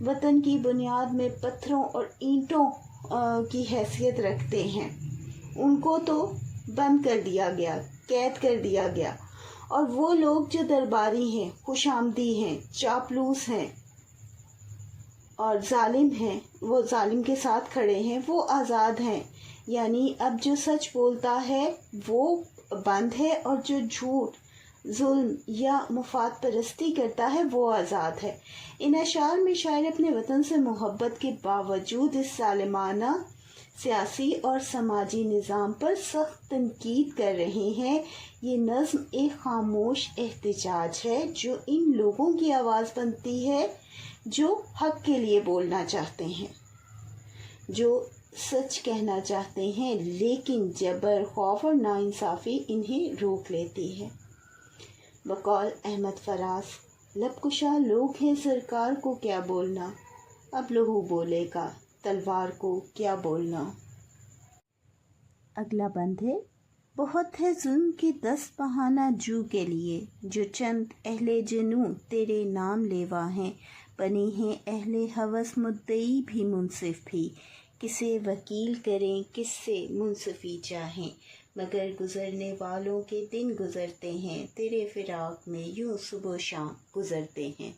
وطن کی بنیاد میں پتھروں اور اینٹوں کی حیثیت رکھتے ہیں، ان کو تو بند کر دیا گیا، قید کر دیا گیا، اور وہ لوگ جو درباری ہیں، خوش آمدی ہیں، چاپلوس ہیں اور ظالم ہیں، وہ ظالم کے ساتھ کھڑے ہیں، وہ آزاد ہیں۔ یعنی اب جو سچ بولتا ہے وہ بند ہے، اور جو جھوٹ، ظلم یا مفاد پرستی کرتا ہے وہ آزاد ہے۔ ان اشعار میں شاعر اپنے وطن سے محبت کے باوجود اس ظالمانہ سیاسی اور سماجی نظام پر سخت تنقید کر رہے ہیں۔ یہ نظم ایک خاموش احتجاج ہے جو ان لوگوں کی آواز بنتی ہے جو حق کے لیے بولنا چاہتے ہیں، جو سچ کہنا چاہتے ہیں، لیکن جبر، خوف اور ناانصافی انہیں روک لیتی ہے۔ بقول احمد فراز، لب کشا لوگ ہیں سرکار کو کیا بولنا، اب لہو بولے گا تلوار کو کیا بولنا۔ اگلا بند ہے، بہت ہے ظلم کے دست بہانہ جو کے لیے، جو چند اہل جنوں تیرے نام لیوا ہیں، بنے ہیں اہل ہوس مدعی بھی منصف بھی، کسے وکیل کریں کس سے منصفی چاہیں، مگر گزرنے والوں کے دن گزرتے ہیں، تیرے فراق میں یوں صبح و شام گزرتے ہیں۔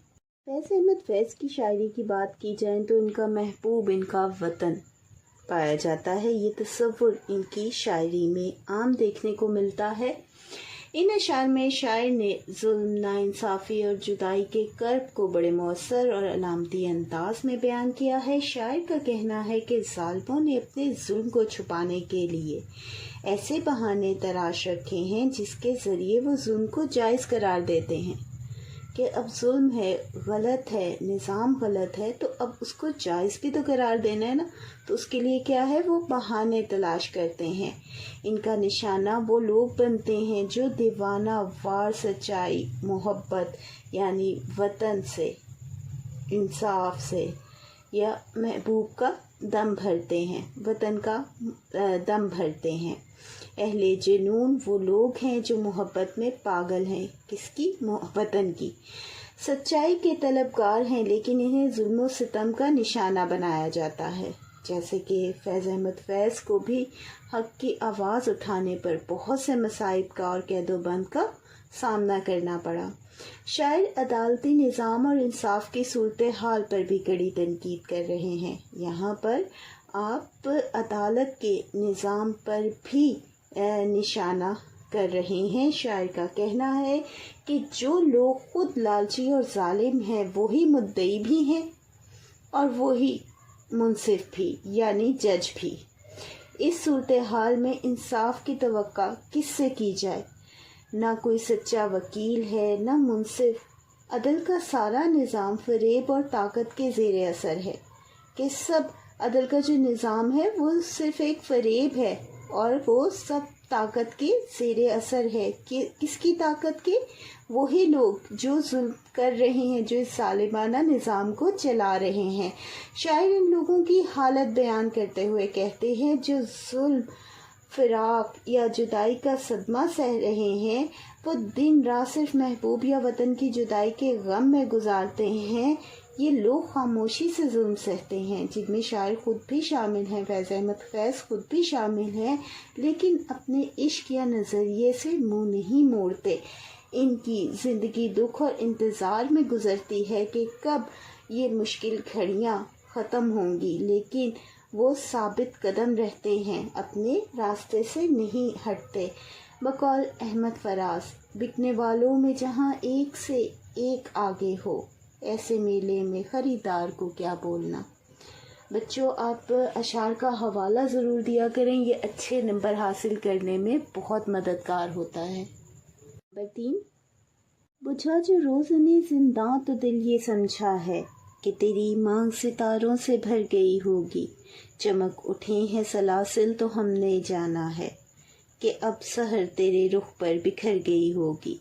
فیض احمد فیض کی شاعری کی بات کی جائے تو ان کا محبوب ان کا وطن پایا جاتا ہے۔ یہ تصور ان کی شاعری میں عام دیکھنے کو ملتا ہے۔ ان اشعار میں شاعر نے ظلم، ناانصافی اور جدائی کے کرب کو بڑے مؤثر اور علامتی انداز میں بیان کیا ہے۔ شاعر کا کہنا ہے کہ ظالموں نے اپنے ظلم کو چھپانے کے لیے ایسے بہانے تلاش رکھے ہیں جس کے ذریعے وہ ظلم کو جائز قرار دیتے ہیں کہ اب ظلم ہے، غلط ہے، نظام غلط ہے، تو اب اس کو جائز بھی تو قرار دینا ہے نا، تو اس کے لیے کیا ہے، وہ بہانے تلاش کرتے ہیں۔ ان کا نشانہ وہ لوگ بنتے ہیں جو دیوانہ وار سچائی، محبت یعنی وطن سے، انصاف سے یا محبوب کا دم بھرتے ہیں، وطن کا دم بھرتے ہیں۔ اہل جنون وہ لوگ ہیں جو محبت میں پاگل ہیں، کس کی، وطن کی، سچائی کے طلبگار ہیں، لیکن انہیں ظلم و ستم کا نشانہ بنایا جاتا ہے، جیسے کہ فیض احمد فیض کو بھی حق کی آواز اٹھانے پر بہت سے مصائب کا اور قید و بند کا سامنا کرنا پڑا۔ شاعر عدالتی نظام اور انصاف کی صورتحال پر بھی کڑی تنقید کر رہے ہیں۔ یہاں پر آپ عدالت کے نظام پر بھی نشانہ کر رہے ہیں۔ شاعر کا کہنا ہے کہ جو لوگ خود لالچی اور ظالم ہیں وہی مدعی بھی ہیں اور وہی منصف بھی یعنی جج بھی۔ اس صورتحال میں انصاف کی توقع کس سے کی جائے؟ نہ کوئی سچا وکیل ہے، نہ منصف۔ عدل کا سارا نظام فریب اور طاقت کے زیر اثر ہے، کہ سب عدل کا جو نظام ہے وہ صرف ایک فریب ہے اور وہ سب طاقت کے زیر اثر ہے۔ کہ کس کی طاقت کے؟ وہی لوگ جو ظلم کر رہے ہیں، جو اس ظالمانہ نظام کو چلا رہے ہیں۔ شاعر ان لوگوں کی حالت بیان کرتے ہوئے کہتے ہیں جو ظلم، فراق یا جدائی کا صدمہ سہ رہے ہیں، وہ دن رات صرف محبوب یا وطن کی جدائی کے غم میں گزارتے ہیں۔ یہ لوگ خاموشی سے ظلم سہتے ہیں، جن میں شاعر خود بھی شامل ہیں، فیض احمد فیض خود بھی شامل ہیں، لیکن اپنے عشق یا نظریے سے منہ نہیں موڑتے۔ ان کی زندگی دکھ اور انتظار میں گزرتی ہے کہ کب یہ مشکل گھڑیاں ختم ہوں گی، لیکن وہ ثابت قدم رہتے ہیں، اپنے راستے سے نہیں ہٹتے۔ بقول احمد فراز، بکنے والوں میں جہاں ایک سے ایک آگے ہو، ایسے میلے میں خریدار کو کیا بولنا۔ بچوں، آپ اشعار کا حوالہ ضرور دیا کریں، یہ اچھے نمبر حاصل کرنے میں بہت مددگار ہوتا ہے۔ نمبر 3، بجھا جو روزنے زنداں تو دل یہ سمجھا ہے کہ تیری مانگ ستاروں سے بھر گئی ہوگی، چمک اٹھے ہیں سلاسل تو ہم نے جانا ہے کہ اب سحر تیرے رخ پر بکھر گئی ہوگی،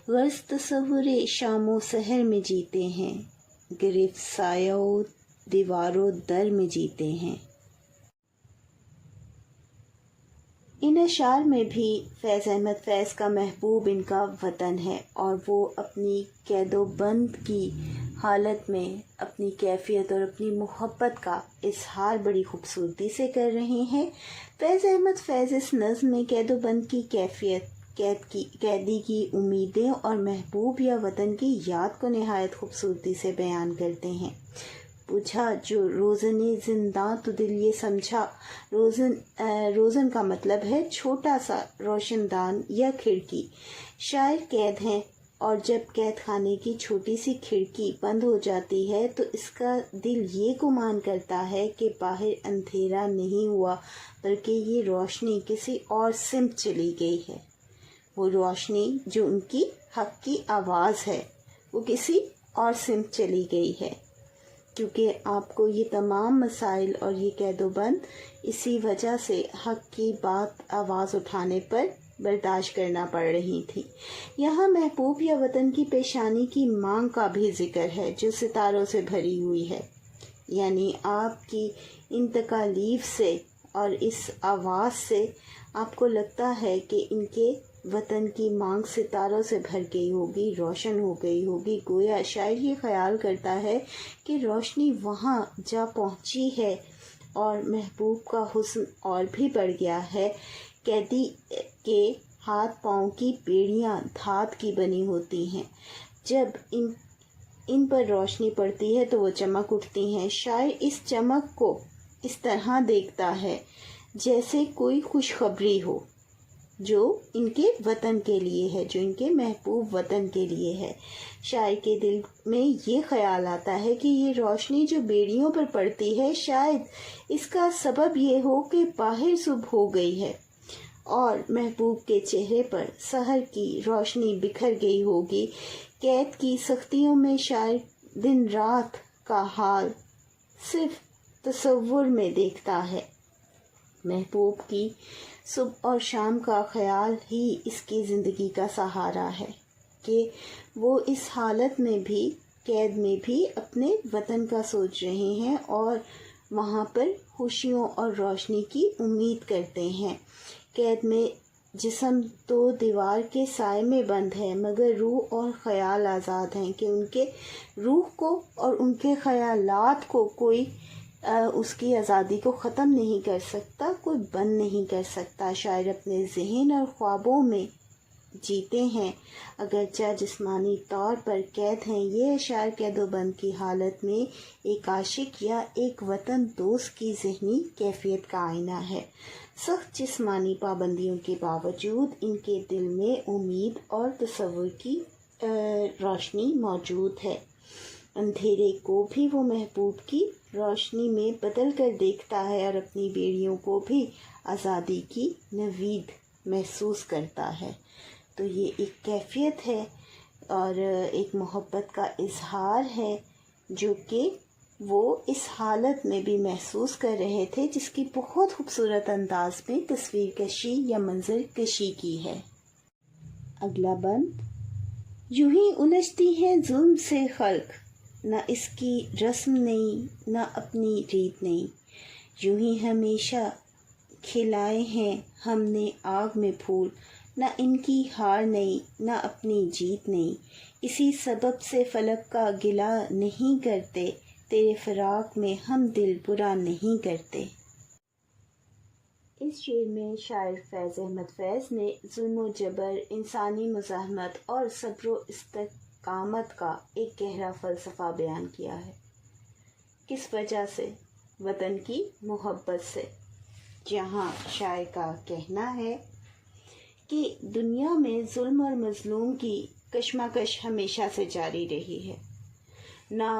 غرض تصور شام و سحر میں جیتے ہیں، گرفت سایہ و دیوار و در میں جیتے ہیں۔ ان اشعار میں بھی فیض احمد فیض کا محبوب ان کا وطن ہے، اور وہ اپنی قید و بند کی حالت میں اپنی کیفیت اور اپنی محبت کا اظہار بڑی خوبصورتی سے کر رہے ہیں۔ فیض احمد فیض اس نظم میں قید و بند کی کیفیت، قیدی کی امیدیں اور محبوب یا وطن کی یاد کو نہایت خوبصورتی سے بیان کرتے ہیں۔ پوچھا جو روزن زنداں تو دل یہ سمجھا، روزن کا مطلب ہے چھوٹا سا روشن دان یا کھڑکی۔ شاعر قید ہیں اور جب قید خانے کی چھوٹی سی کھڑکی بند ہو جاتی ہے تو اس کا دل یہ گمان کرتا ہے کہ باہر اندھیرا نہیں ہوا بلکہ یہ روشنی کسی اور سمت چلی گئی ہے۔ وہ روشنی جو ان کی حق کی آواز ہے وہ کسی اور سمت چلی گئی ہے، کیونکہ آپ کو یہ تمام مسائل اور یہ قید و بند اسی وجہ سے حق کی بات آواز اٹھانے پر برداشت کرنا پڑ رہی تھی۔ یہاں محبوب یا وطن کی پیشانی کی مانگ کا بھی ذکر ہے جو ستاروں سے بھری ہوئی ہے، یعنی آپ کی ان تکالیف سے اور اس آواز سے آپ کو لگتا ہے کہ ان کے وطن کی مانگ ستاروں سے بھر گئی ہوگی، روشن ہو گئی ہوگی۔ گویا شاعر یہ خیال کرتا ہے کہ روشنی وہاں جا پہنچی ہے اور محبوب کا حسن اور بھی بڑھ گیا ہے۔ قیدی کے ہاتھ پاؤں کی بیڑیاں دھات کی بنی ہوتی ہیں، جب ان پر روشنی پڑتی ہے تو وہ چمک اٹھتی ہیں۔ شاعر اس چمک کو اس طرح دیکھتا ہے جیسے کوئی خوشخبری ہو جو ان کے وطن کے لیے ہے، جو ان کے محبوب وطن کے لیے ہے۔ شاعر کے دل میں یہ خیال آتا ہے کہ یہ روشنی جو بیڑیوں پر پڑتی ہے شاید اس کا سبب یہ ہو کہ باہر صبح ہو گئی ہے اور محبوب کے چہرے پر سحر کی روشنی بکھر گئی ہوگی۔ قید کی سختیوں میں شاعر دن رات کا حال صرف تصور میں دیکھتا ہے۔ محبوب کی صبح اور شام کا خیال ہی اس کی زندگی کا سہارا ہے کہ وہ اس حالت میں بھی، قید میں بھی اپنے وطن کا سوچ رہے ہیں اور وہاں پر خوشیوں اور روشنی کی امید کرتے ہیں۔ قید میں جسم تو دیوار کے سائے میں بند ہے مگر روح اور خیال آزاد ہیں کہ ان کے روح کو اور ان کے خیالات کو کوئی اس کی آزادی کو ختم نہیں کر سکتا، کوئی بند نہیں کر سکتا۔ شاعر اپنے ذہن اور خوابوں میں جیتے ہیں اگرچہ جسمانی طور پر قید ہیں۔ یہ شاعر قید و بند کی حالت میں ایک عاشق یا ایک وطن دوست کی ذہنی کیفیت کا آئینہ ہے۔ سخت جسمانی پابندیوں کے باوجود ان کے دل میں امید اور تصور کی روشنی موجود ہے۔ اندھیرے کو بھی وہ محبوب کی روشنی میں بدل کر دیکھتا ہے اور اپنی بیڑیوں کو بھی آزادی کی نوید محسوس کرتا ہے۔ تو یہ ایک کیفیت ہے اور ایک محبت کا اظہار ہے جو کہ وہ اس حالت میں بھی محسوس کر رہے تھے، جس کی بہت خوبصورت انداز میں تصویر کشی یا منظر کشی کی ہے۔ اگلا بند: یوں ہی الجھتی ہے ظلم سے خلق، نہ اس کی رسم نہیں نہ اپنی ریت نہیں، یوں ہی ہمیشہ کھلائے ہیں ہم نے آگ میں پھول، نہ ان کی ہار نہیں نہ اپنی جیت نہیں، اسی سبب سے فلک کا گلہ نہیں کرتے، تیرے فراق میں ہم دل برا نہیں کرتے۔ اس شعر میں شاعر فیض احمد فیض نے ظلم و جبر، انسانی مزاحمت اور صبر و استقامت کا ایک گہرا فلسفہ بیان کیا ہے۔ کس وجہ سے؟ وطن کی محبت سے، جہاں شاعر کا کہنا ہے کہ دنیا میں ظلم اور مظلوم کی کشمکش ہمیشہ سے جاری رہی ہے، نہ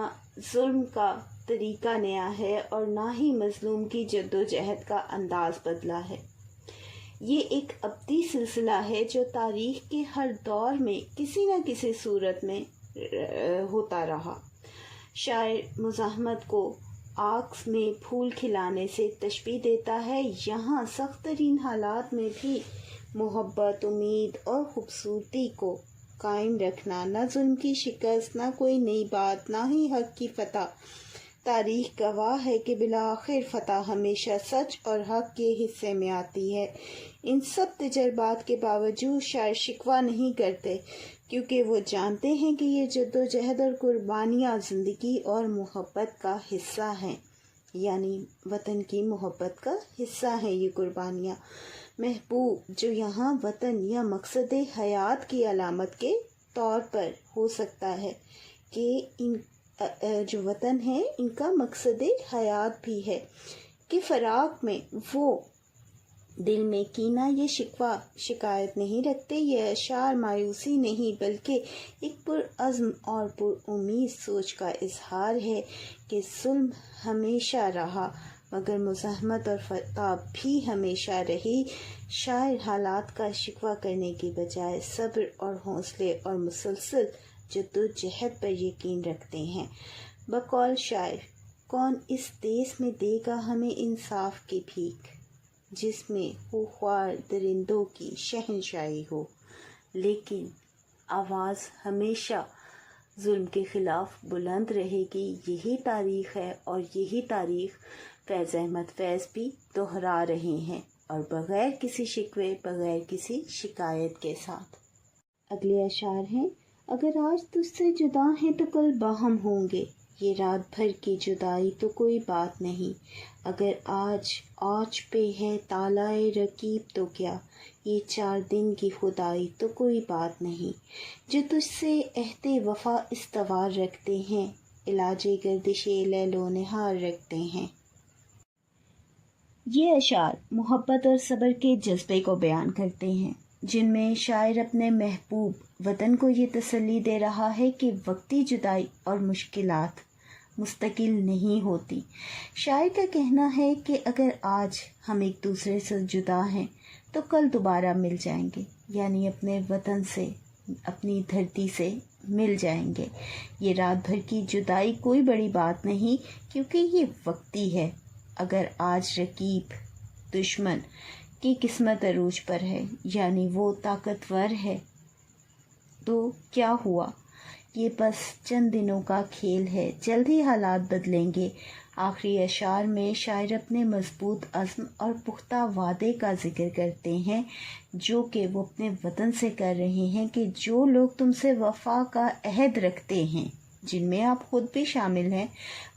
ظلم کا طریقہ نیا ہے اور نہ ہی مظلوم کی جد و جہد کا انداز بدلا ہے۔ یہ ایک ابدی سلسلہ ہے جو تاریخ کے ہر دور میں کسی نہ کسی صورت میں ہوتا رہا۔ شاعر مزاحمت کو آگ میں پھول کھلانے سے تشبیہ دیتا ہے۔ یہاں سخت ترین حالات میں بھی محبت، امید اور خوبصورتی کو قائم رکھنا، نہ ظلم کی شکست، نہ کوئی نئی بات، نہ ہی حق کی فتح۔ تاریخ گواہ ہے کہ بالآخر فتح ہمیشہ سچ اور حق کے حصے میں آتی ہے۔ ان سب تجربات کے باوجود شاعر شکوہ نہیں کرتے کیونکہ وہ جانتے ہیں کہ یہ جدوجہد اور قربانیاں زندگی اور محبت کا حصہ ہیں، یعنی وطن کی محبت کا حصہ ہیں یہ قربانیاں۔ محبوب جو یہاں وطن یا مقصد حیات کی علامت کے طور پر ہو سکتا ہے کہ ان جو وطن ہے ان کا مقصد حیات بھی ہے، کہ فراق میں وہ دل میں کینہ یا شکوہ شکایت نہیں رکھتے۔ یہ اشعار مایوسی نہیں بلکہ ایک پرعزم اور پرامید سوچ کا اظہار ہے کہ ظلم ہمیشہ رہا مگر مزاحمت اور فتاب بھی ہمیشہ رہی۔ شاعر حالات کا شکوہ کرنے کی بجائے صبر اور حوصلے اور مسلسل جدوجہد پر یقین رکھتے ہیں۔ بقول شاعر، کون اس دیس میں دے گا ہمیں انصاف کی بھیک، جس میں خوار درندوں کی شہنشاہی ہو، لیکن آواز ہمیشہ ظلم کے خلاف بلند رہے گی۔ یہی تاریخ ہے اور یہی تاریخ فیض احمد فیض بھی دہرا رہے ہیں، اور بغیر کسی شکوے، بغیر کسی شکایت کے ساتھ۔ اگلے اشعار ہیں: اگر آج تجھ سے جدا ہیں تو کل باہم ہوں گے، یہ رات بھر کی جدائی تو کوئی بات نہیں، اگر آج اوج پہ ہے طالع رقیب تو کیا، یہ 4 دن کی خدائی تو کوئی بات نہیں، جو تجھ سے عہد وفا استوار رکھتے ہیں، علاج گردش لیل و نہار رکھتے ہیں۔ یہ اشعار محبت اور صبر کے جذبے کو بیان کرتے ہیں، جن میں شاعر اپنے محبوب وطن کو یہ تسلی دے رہا ہے کہ وقتی جدائی اور مشکلات مستقل نہیں ہوتی۔ شاعر کا کہنا ہے کہ اگر آج ہم ایک دوسرے سے جدا ہیں تو کل دوبارہ مل جائیں گے، یعنی اپنے وطن سے، اپنی دھرتی سے مل جائیں گے۔ یہ رات بھر کی جدائی کوئی بڑی بات نہیں، کیونکہ یہ وقتی ہے۔ اگر آج رقیب دشمن کی قسمت عروج پر ہے، یعنی وہ طاقتور ہے، تو کیا ہوا، یہ بس چند دنوں کا کھیل ہے، جلد ہی حالات بدلیں گے۔ آخری اشعار میں شاعر اپنے مضبوط عزم اور پختہ وعدے کا ذکر کرتے ہیں جو کہ وہ اپنے وطن سے کر رہے ہیں، کہ جو لوگ تم سے وفا کا عہد رکھتے ہیں، جن میں آپ خود بھی شامل ہیں،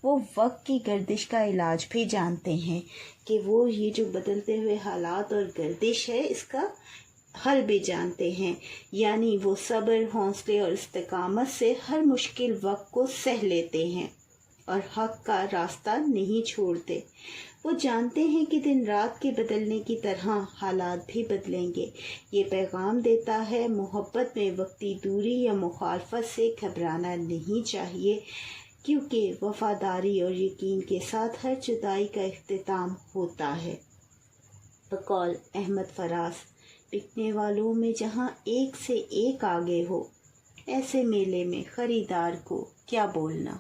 وہ وقت کی گردش کا علاج بھی جانتے ہیں، کہ وہ یہ جو بدلتے ہوئے حالات اور گردش ہے اس کا حل بھی جانتے ہیں، یعنی وہ صبر، حوصلے اور استقامت سے ہر مشکل وقت کو سہ لیتے ہیں اور حق کا راستہ نہیں چھوڑتے۔ وہ جانتے ہیں کہ دن رات کے بدلنے کی طرح حالات بھی بدلیں گے۔ یہ پیغام دیتا ہے محبت میں وقتی دوری یا مخالفت سے گھبرانا نہیں چاہیے، کیونکہ وفاداری اور یقین کے ساتھ ہر جدائی کا اختتام ہوتا ہے۔ بقول احمد فراز، بکنے والوں میں جہاں ایک سے ایک آگے ہو، ایسے میلے میں خریدار کو کیا بولنا۔